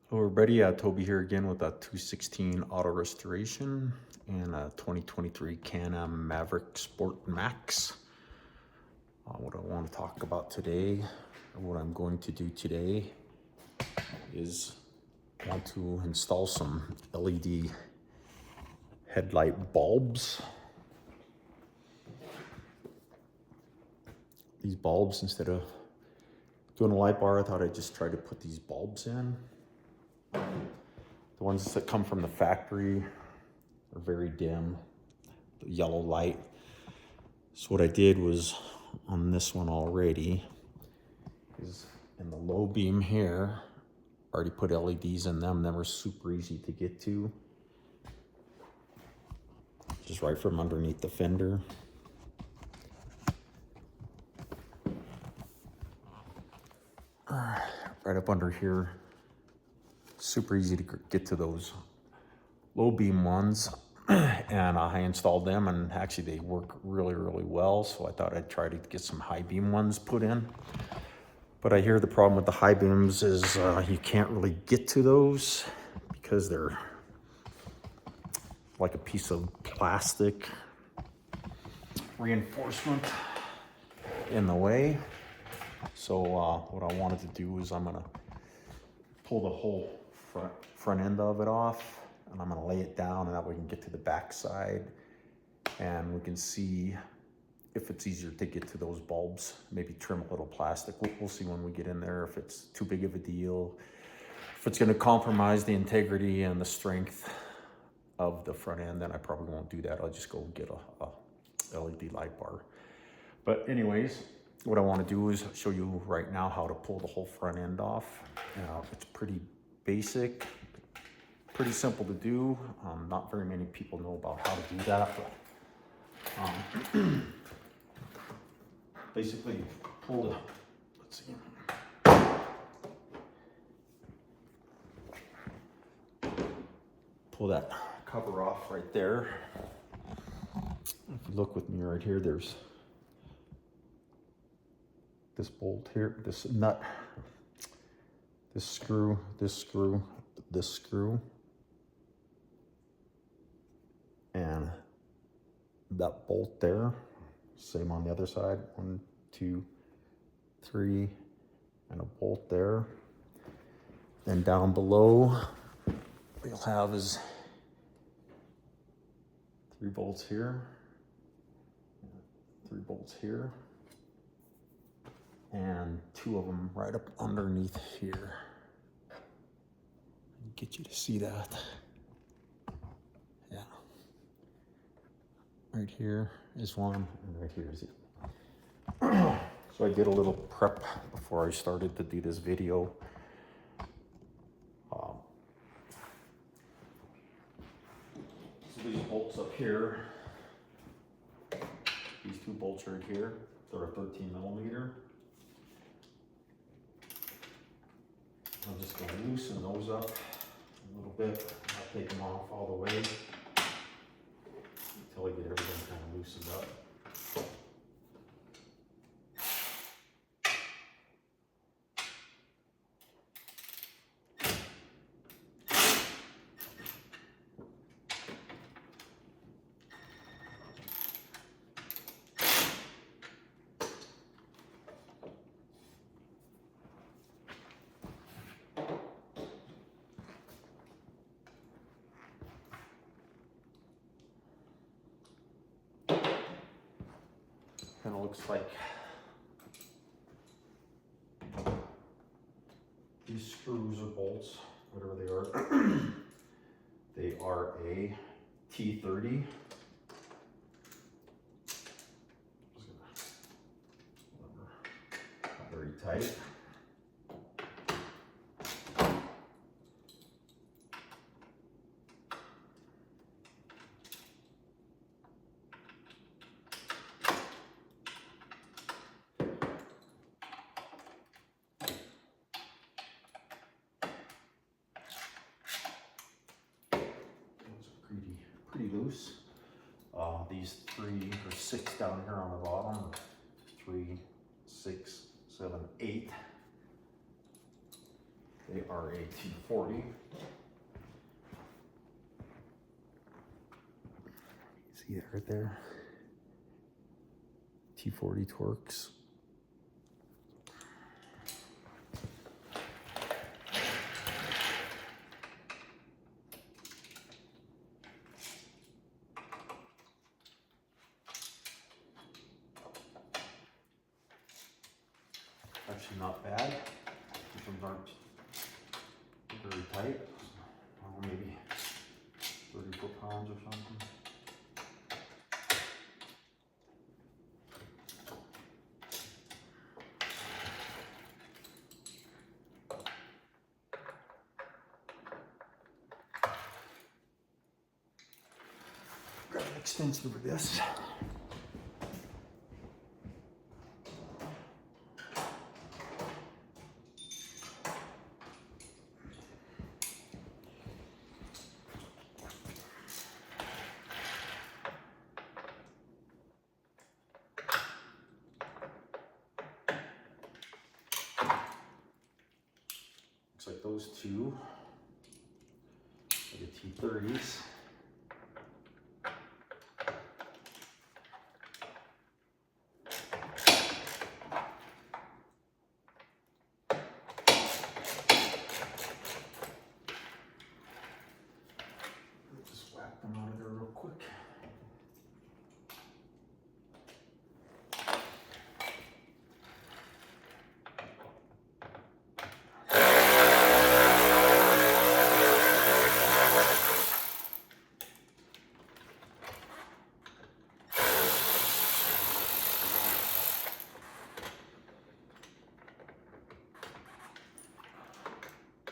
Hello everybody, Toby here again with a 216 auto restoration and a 2023 Can-Am Maverick Sport Max. What I want to talk about today, or what I'm going to do today, is I want to install some LED headlight bulbs. These bulbs, instead of doing a light bar, I thought I'd just try to put these bulbs in. The ones that come from the factory are very dim, the yellow light. So what I did was, on this one already, is in the low beam here, already put LEDs in them. Them are super easy to get to. Just right from underneath the fender. Right up under here. Super easy to get to those low beam ones. And I installed them, and actually they work really, really well. So I thought I'd try to get some high beam ones put in. But I hear the problem with the high beams is you can't really get to those because they're like a piece of plastic reinforcement in the way. So what I wanted to do is I'm gonna pull the whole front end of it off, and I'm gonna lay it down, and that way we can get to the back side and we can see if it's easier to get to those bulbs. Maybe trim a little plastic. We'll see when we get in there if it's too big of a deal, if it's gonna compromise the integrity and the strength of the front end. Then I probably won't do that. I'll just go get a LED light bar. But anyways, what I want to do is show you right now how to pull the whole front end off. It's pretty basic, pretty simple to do. Not very many people know about how to do that, but basically pull the, let's see, pull that cover off right there. If you look with me right here, there's this bolt here, this nut, this screw, this screw, this screw, and that bolt there. Same on the other side. 1, 2, 3, and a bolt there. Then down below, what you'll have is 3 bolts here, 3 bolts here, and 2 of them right up underneath here. Get you to see that. Yeah. Right here is one, and right here is it. So I did a little prep before I started to do this video. So these bolts up here, these 2 bolts right here, they're a 13mm. I'm just going to loosen those up a little bit, not take them off all the way until I get everything kind of loosened up. Kind of looks like these screws or bolts, whatever they are, they are a T30. Not very tight. Pretty loose. These 3 or 6 down here on the bottom, 3, 6, 7, 8. They are a T40. See it right there? T40 Torx. Actually not bad. These ones aren't very tight. Oh, maybe 34 pounds or something. Got an extension for this. Looks like those two are the T30s. Just whack them out of there real quick.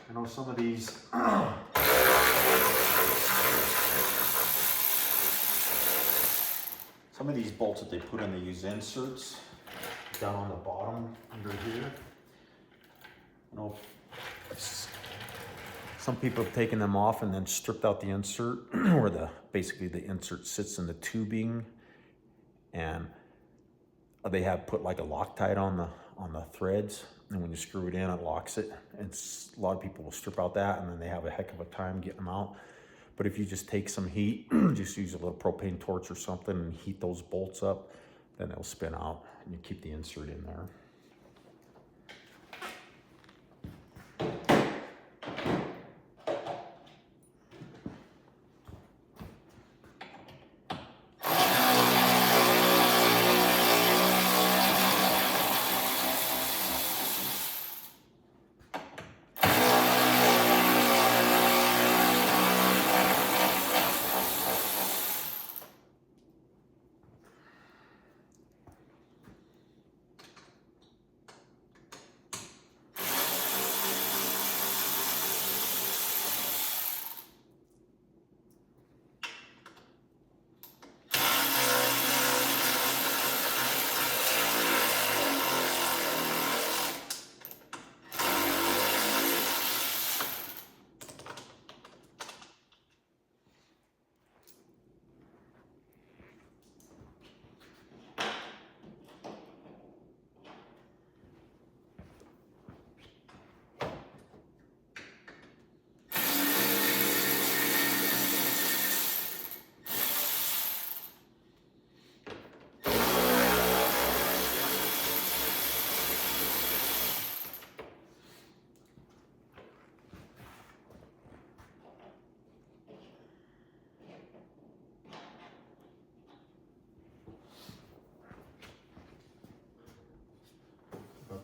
I know some of these bolts that they put in, they use inserts down on the bottom under here. I know some people have taken them off and then stripped out the insert where basically the insert sits in the tubing, and they have put like a Loctite on the threads, and when you screw it in, it locks it. And a lot of people will strip out that, and then they have a heck of a time getting them out. But if you just take some heat, just use a little propane torch or something and heat those bolts up, then they'll spin out, and you keep the insert in there.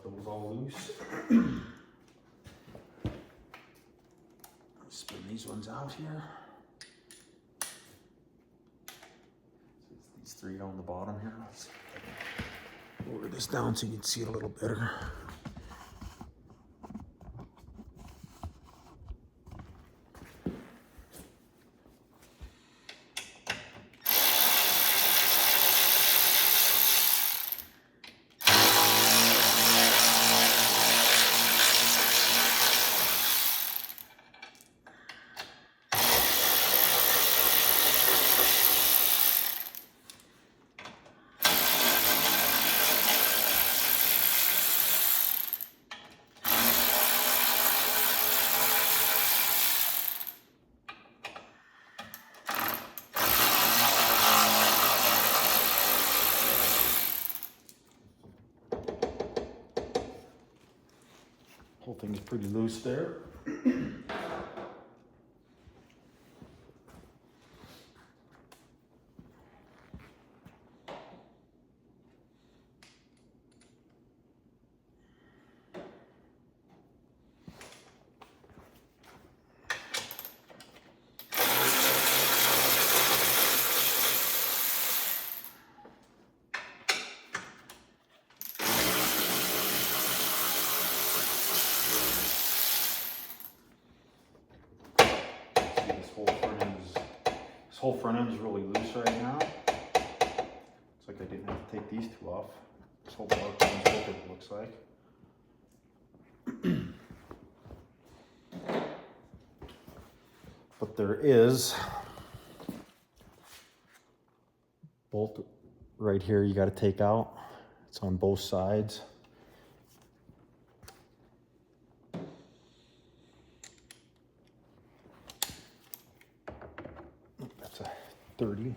Those all loose. Spin these ones out here. These three on the bottom here. Let's lower this down so you can see it a little better. thing's pretty loose there. This whole front end is really loose right now. It's like I didn't have to take these two off. This whole part comes with it, looks like. But there is bolt right here you got to take out. It's on both sides. That's a 30.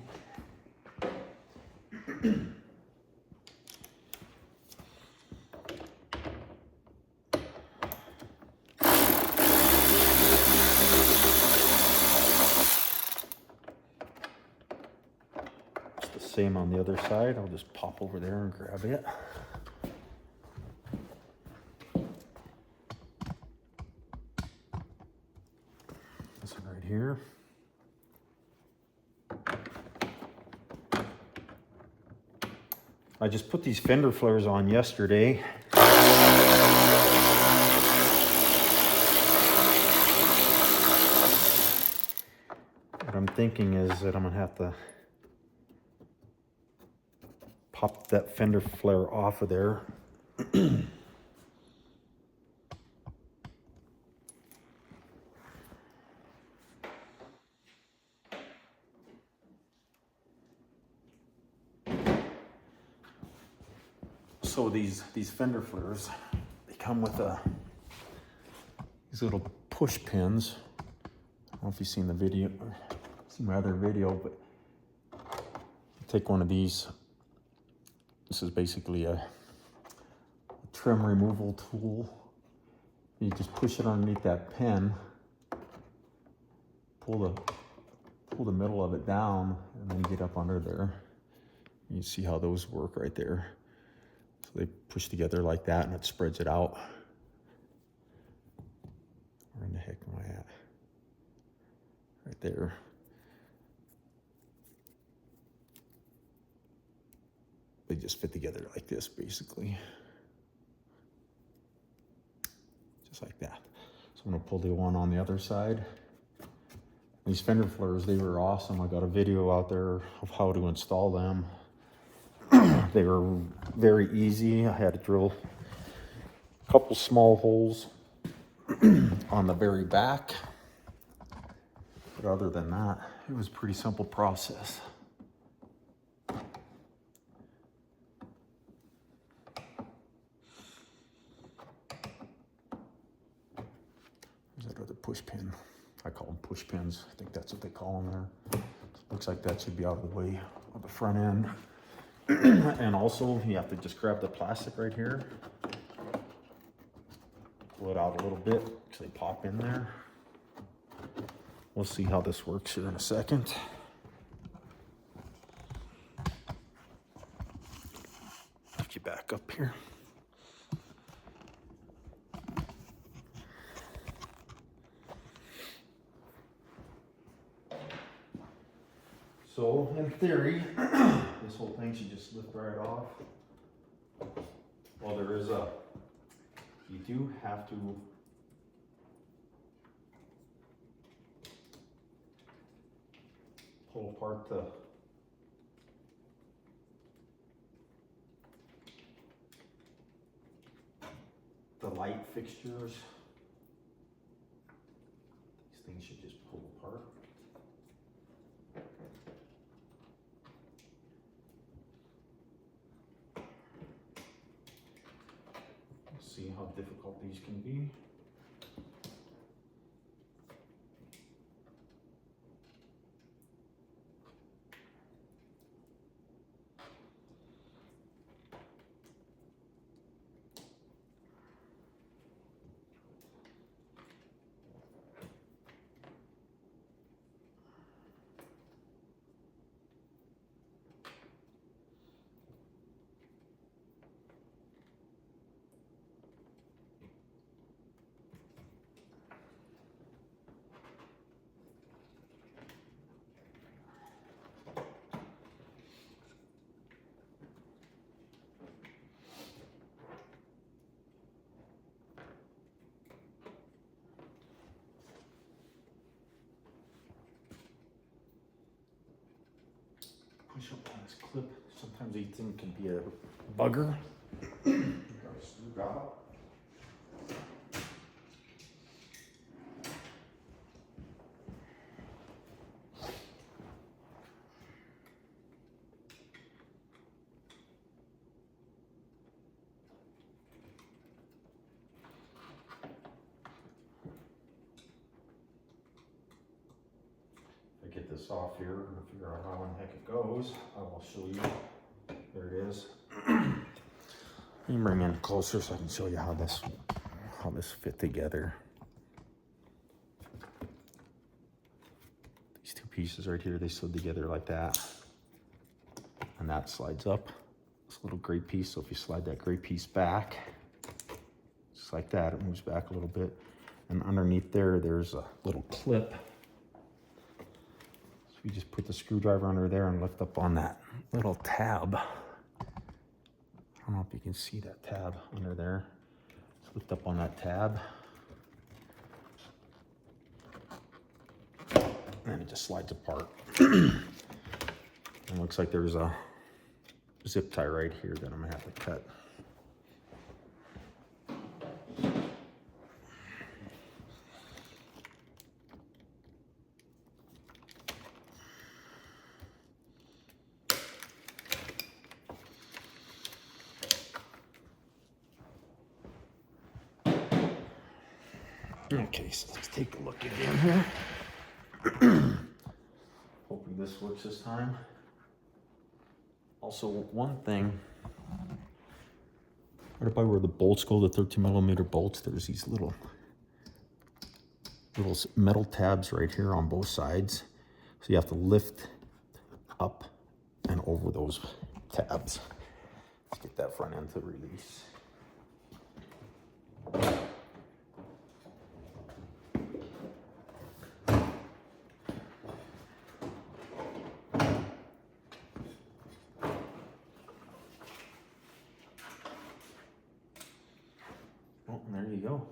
It's the same on the other side. I'll just pop over there and grab it. This one right here. I just put these fender flares on yesterday. What I'm thinking is that I'm gonna have to pop that fender flare off of there. So these fender flares, they come with these little push pins. I don't know if you've seen the video, seen my other video, but take one of these. This is basically a trim removal tool. You just push it underneath that pin, pull the middle of it down, and then get up under there. You see how those work right there. So they push together like that, and it spreads it out. Where in the heck am I at? Right there. They just fit together like this, basically. Just like that. So I'm gonna pull the one on the other side. These fender flares, they were awesome. I got a video out there of how to install them. They were very easy. I had to drill a couple small holes on the very back. But other than that, it was a pretty simple process. There's that other push pin. I call them push pins. I think that's what they call them there. Looks like that should be out of the way of the front end. And also, you have to just grab the plastic right here. Pull it out a little bit because they pop in there. We'll see how this works here in a second. Lift you back up here. So, in theory, this whole thing should just lift right off. Well, you do have to pull apart the light fixtures. These things should just pull apart. See how difficult these can be. push up on this clip. Sometimes these things can be a bugger. Get this off here and figure out how in the heck it goes. I will show you. There it is. Let me bring in closer so I can show you how this fit together. These two pieces right here, they slid together like that, and that slides up. This little gray piece. So if you slide that gray piece back, just like that, it moves back a little bit. And underneath there, there's a little clip. You just put the screwdriver under there and lift up on that little tab. I don't know if you can see that tab under there. Just lift up on that tab. And it just slides apart. And it looks like there's a zip tie right here that I'm gonna have to cut. Okay, so let's take a look again here. Hoping this works this time. Also, one thing, right by where the bolts go, the 13mm bolts, there's these little metal tabs right here on both sides. So you have to lift up and over those tabs to get that front end to release. Oh, and there you go.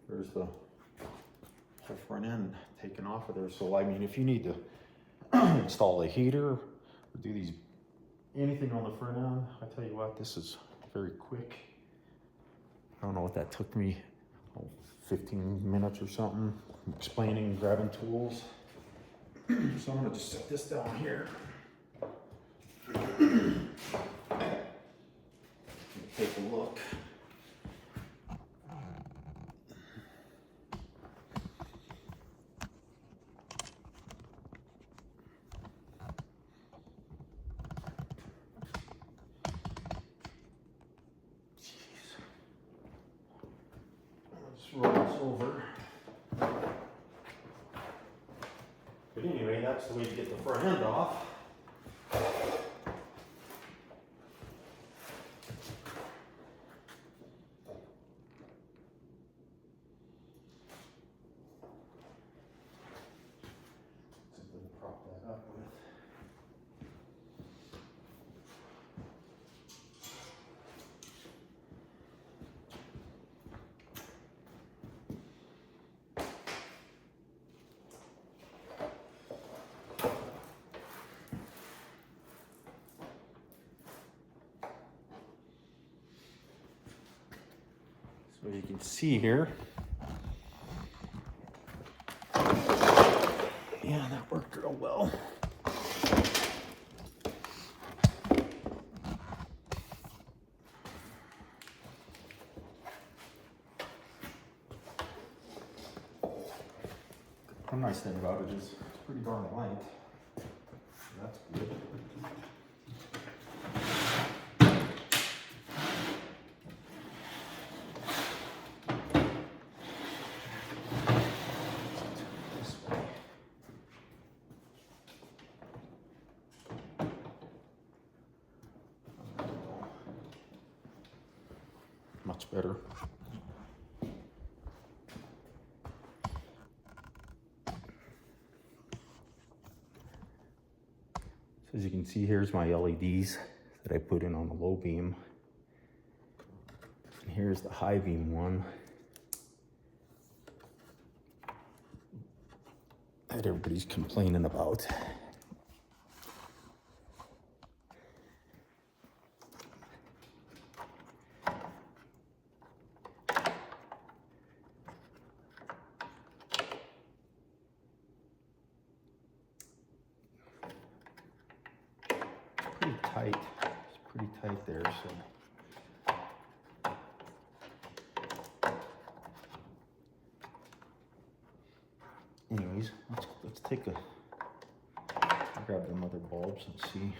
There's the whole front end taken off of there. So I mean, if you need to install a heater or do anything on the front end, I tell you what, this is very quick. I don't know what that took me, 15 minutes or something, explaining and grabbing tools. So I'm gonna just set this down here. Take a look. Roll this over. But anyway, that's the way to get the front end off. Simply prop that up with. So you can see here, yeah, that worked real well. One nice thing about it is it's pretty darn light. That's good. Much better. So as you can see, here's my LEDs that I put in on the low beam. And here's the high beam one that everybody's complaining about. tight. It's pretty tight there, so. Anyways, let's take a, grab them other bulbs and see.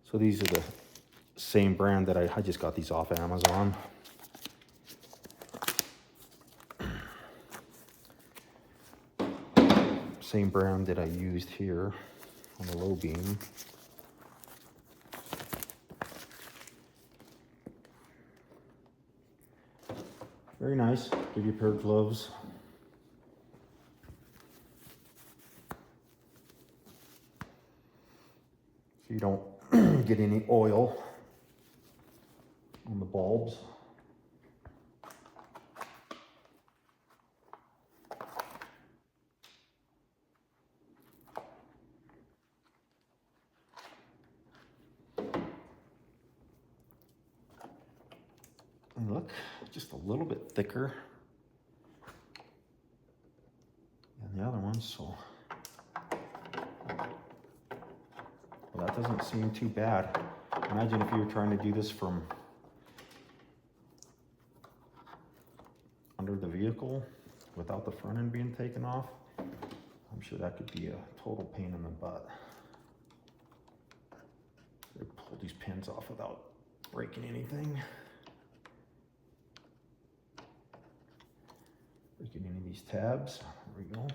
So these are the same brand that I just got these off Amazon. Same brand that I used here on the low beam. Very nice. Give you a pair of gloves. So you don't get any oil on the bulbs. And look, just a little bit thicker than the other ones, so well, that doesn't seem too bad. Imagine if you were trying to do this from under the vehicle without the front end being taken off. I'm sure that could be a total pain in the butt. Pull these pins off without breaking anything. Breaking any of these tabs. There we go.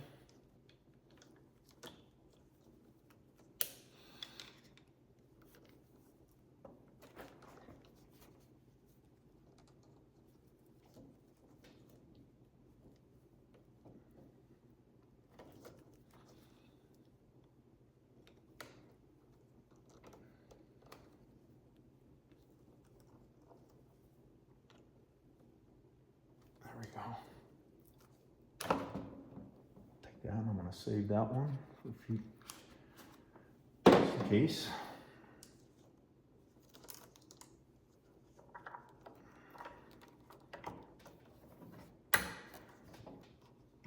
There we go. Take that, I'm gonna save that one for just in case.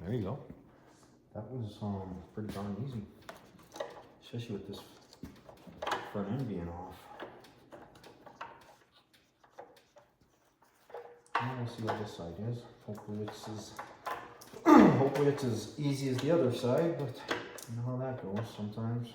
There you go. That was pretty darn easy, especially with this front end being off. Now we'll see what this side is. Hopefully it's as easy as the other side, but you know how that goes sometimes.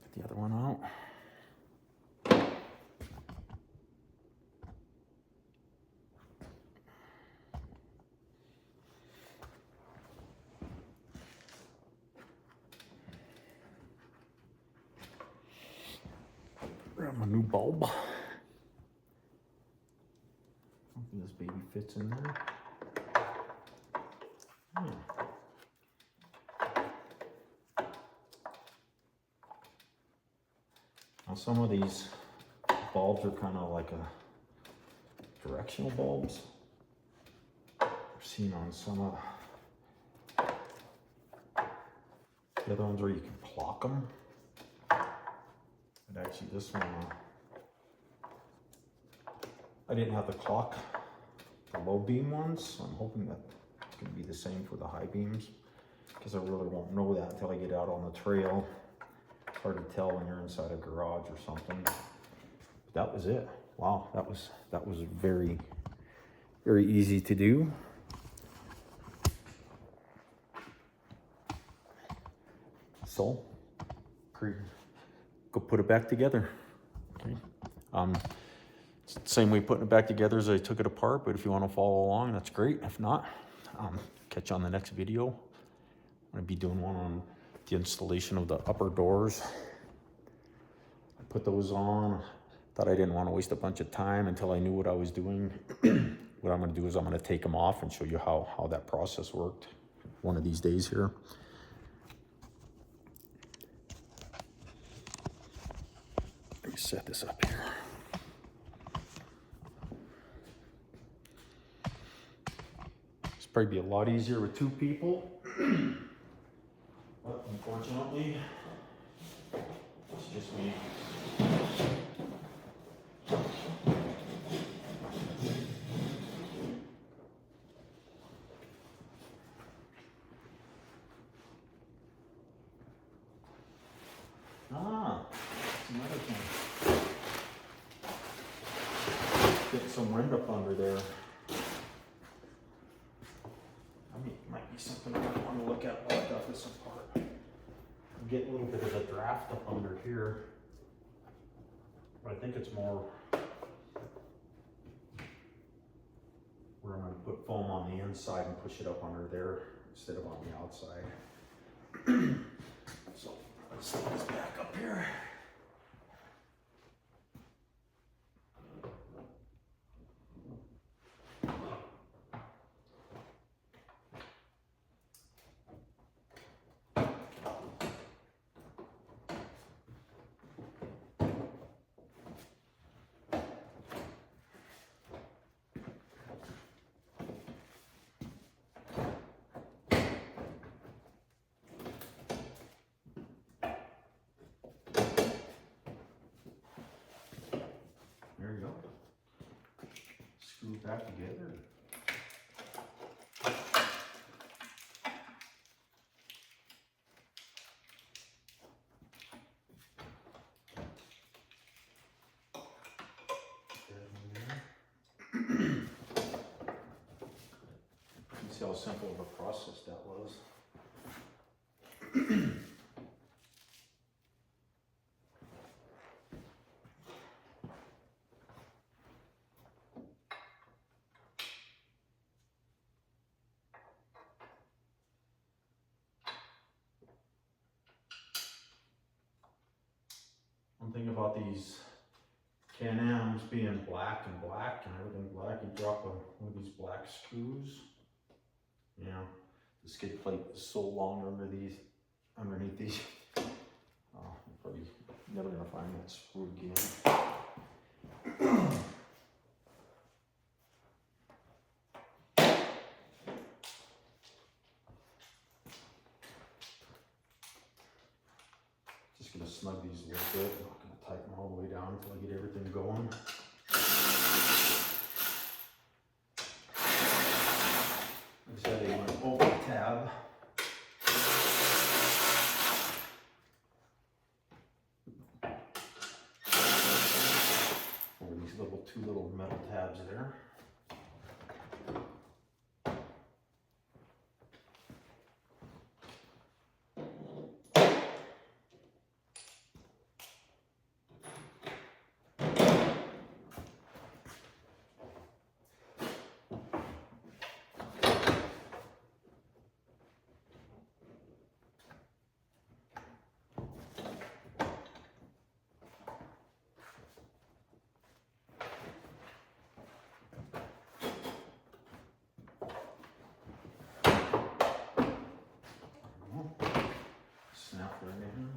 Get the other one out. Grab my new bulb. Hopefully this baby fits in there. Now some of these bulbs are kind of like a directional bulbs. I've seen on some of the other ones where you can clock them. But actually this one, I didn't have the clock, the low beam ones, so I'm hoping that it's going to be the same for the high beams, because I really won't know that until I get out on the trail. It's hard to tell when you're inside a garage or something. But that was it. Wow, that was very, very easy to do. So, go put it back together. Okay. It's the same way putting it back together as I took it apart, but if you want to follow along, that's great. If not, catch you on the next video. I'm going to be doing one on the installation of the upper doors. I put those on. Thought I didn't want to waste a bunch of time until I knew what I was doing. What I'm going to do is I'm going to take them off and show you how that process worked one of these days here. Let me set this up here. probably be a lot easier with 2 people. But unfortunately, it's just me. That's another thing. Get some wind up under there. Might be something I want to look at while I got this apart. Get a little bit of a draft up under here. But I think it's more where I'm going to put foam on the inside and push it up under there instead of on the outside. So let's set this back up here. There you go. Screw it back together. See how simple of a process that was. One thing about these Can-Ams being black and everything black, you drop one of these black screws. You know, the skid plate is so long underneath these. Oh, you're probably never gonna find that screw again. Just gonna snug these a little bit. I'm not gonna tighten all the way down until I get everything going. I just had a open tab. Over these two little metal tabs there. Snap right in.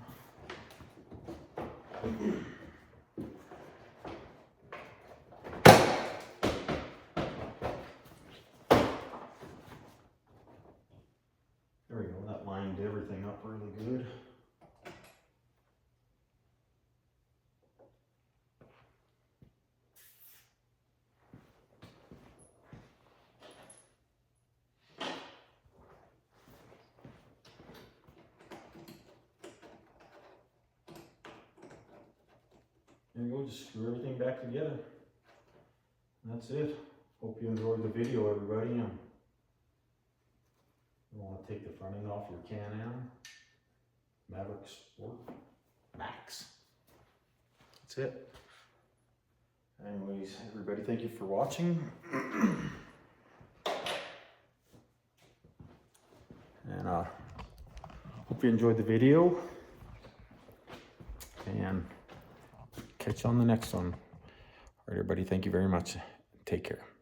There we go, that lined everything up really good. There you go, just screw everything back together. And that's it. Hope you enjoyed the video, everybody. You want to take the front end off your Can-Am Maverick Sport Max. That's it. Anyways, everybody, thank you for watching. And hope you enjoyed the video. And catch you on the next one. All right, everybody, thank you very much. Take care.